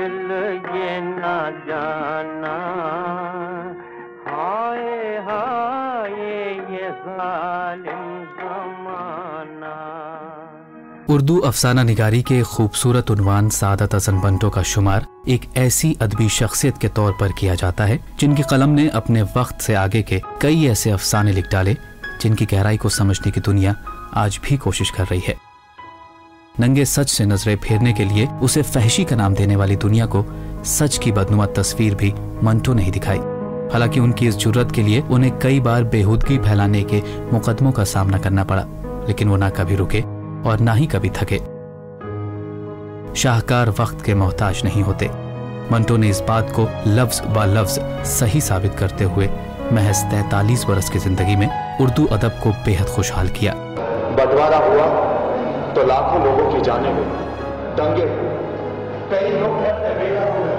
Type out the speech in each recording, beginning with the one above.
दिल ये ना जाना, हाय हाय ये जालिम ज़माना। उर्दू अफसाना निगारी के खूबसूरत उन्वान सादत हसन मंटो का शुमार एक ऐसी अदबी शख्सियत के तौर पर किया जाता है जिनकी कलम ने अपने वक्त से आगे के कई ऐसे अफसाने लिख डाले जिनकी गहराई को समझने की दुनिया आज भी कोशिश कर रही है। नंगे सच से नजरें फेरने के लिए उसे फहशी का नाम देने वाली दुनिया को सच की बदनुमा तस्वीर भी मंटो ने ही दिखाई। हालांकि उनकी इस जुर्रत के लिए उन्हें कई बार बेहूदगी फैलाने के मुकदमों का सामना करना पड़ा, लेकिन वो ना कभी रुके और ना ही कभी थके। शाहकार वक्त के मोहताज नहीं होते। मंटो ने इस बात को लफ्ज ब लफ्ज सही साबित करते हुए महज 43 बरस की जिंदगी में उर्दू अदब को बेहद खुशहाल किया। बंटवारा हुआ तो लाखों लोगों की जानें गई, दंगे हुए, कई लोग बेघर हुए,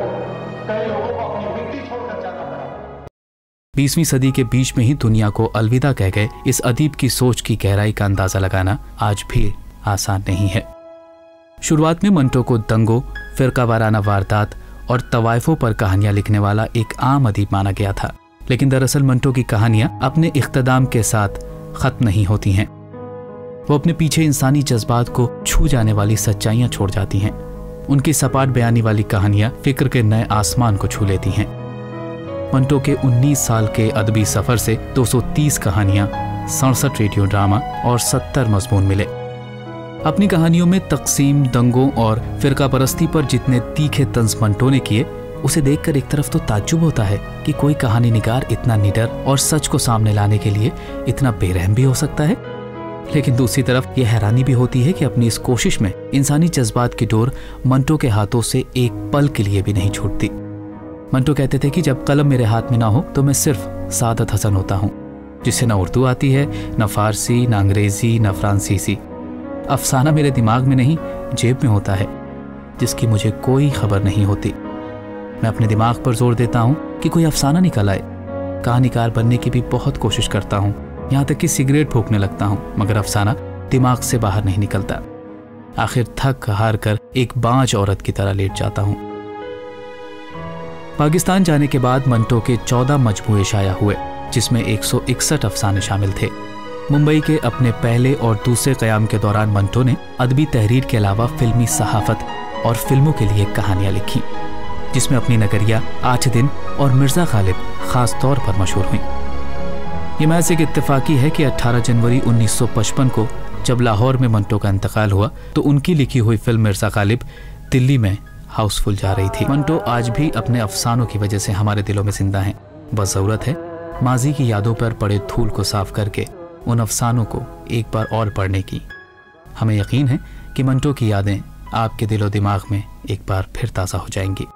कई लोगों को अपनी मिट्टी छोड़कर जाना पड़ा। 20वीं सदी के बीच में ही दुनिया को अलविदा कह गए इस अदीब की सोच की गहराई का अंदाजा लगाना आज भी आसान नहीं है। शुरुआत में मंटो को दंगों, फिरकावाराना वारदात और तवाइफों पर कहानियां लिखने वाला एक आम अदीब माना गया था, लेकिन दरअसल मंटो की कहानियां अपने इख्तिदाम के साथ खत्म नहीं होती हैं। वो अपने पीछे इंसानी जज्बात को छू जाने वाली सच्चाइयां छोड़ जाती हैं। उनकी सपाट बयानी वाली कहानियां फिक्र के नए आसमान को छू लेती हैं। मंटो के 19 साल के अदबी सफर से 230 कहानियां, 67 रेडियो ड्रामा और 70 मजमून मिले। अपनी कहानियों में तकसीम, दंगों और फिरका परस्ती पर जितने तीखे तंज मंटो ने किए, उसे देखकर एक तरफ तो ताज्जुब होता है कि कोई कहानी निगार इतना निडर और सच को सामने लाने के लिए इतना बेरहम भी हो सकता है, लेकिन दूसरी तरफ यह हैरानी भी होती है कि अपनी इस कोशिश में इंसानी जज्बात की डोर मंटो के हाथों से एक पल के लिए भी नहीं छूटती। मंटो कहते थे कि जब कलम मेरे हाथ में ना हो तो मैं सिर्फ सादत हसन होता हूँ, जिसे ना उर्दू आती है, ना फारसी, ना अंग्रेजी, ना फ्रांसीसी। अफसाना मेरे दिमाग में नहीं, जेब में होता है, जिसकी मुझे कोई खबर नहीं होती। मैं अपने दिमाग पर जोर देता हूँ कि कोई अफसाना निकल आए। कहानीकार बनने की भी बहुत कोशिश करता हूँ, यहाँ तक कि सिगरेट फूंकने लगता हूँ, मगर अफसाना दिमाग से बाहर नहीं निकलता। आखिर थक हार कर एक बांझ औरत की तरह लेट जाता हूँ। पाकिस्तान जाने के बाद मंटो के 14 मजमूए शाया हुए, जिसमें 161 अफसाने शामिल थे। मुंबई के अपने पहले और दूसरे क़याम के दौरान मंटो ने अदबी तहरीर के अलावा फिल्मी सहाफ़त और फिल्मों के लिए कहानियां लिखी, जिसमें अपनी नगरिया, 8 दिन और मिर्ज़ा गालिब खास तौर पर मशहूर हुई। ये महज एक इत्तेफाकी है कि 18 जनवरी 1955 को जब लाहौर में मंटो का इंतकाल हुआ तो उनकी लिखी हुई फिल्म मिर्ज़ा गालिब दिल्ली में हाउसफुल जा रही थी। मंटो आज भी अपने अफसानों की वजह से हमारे दिलों में जिंदा हैं। बस ज़रूरत है माजी की यादों पर पड़े धूल को साफ करके उन अफसानों को एक बार और पढ़ने की। हमें यकीन है कि मंटो की यादें आपके दिलो दिमाग में एक बार फिर ताज़ा हो जाएंगी।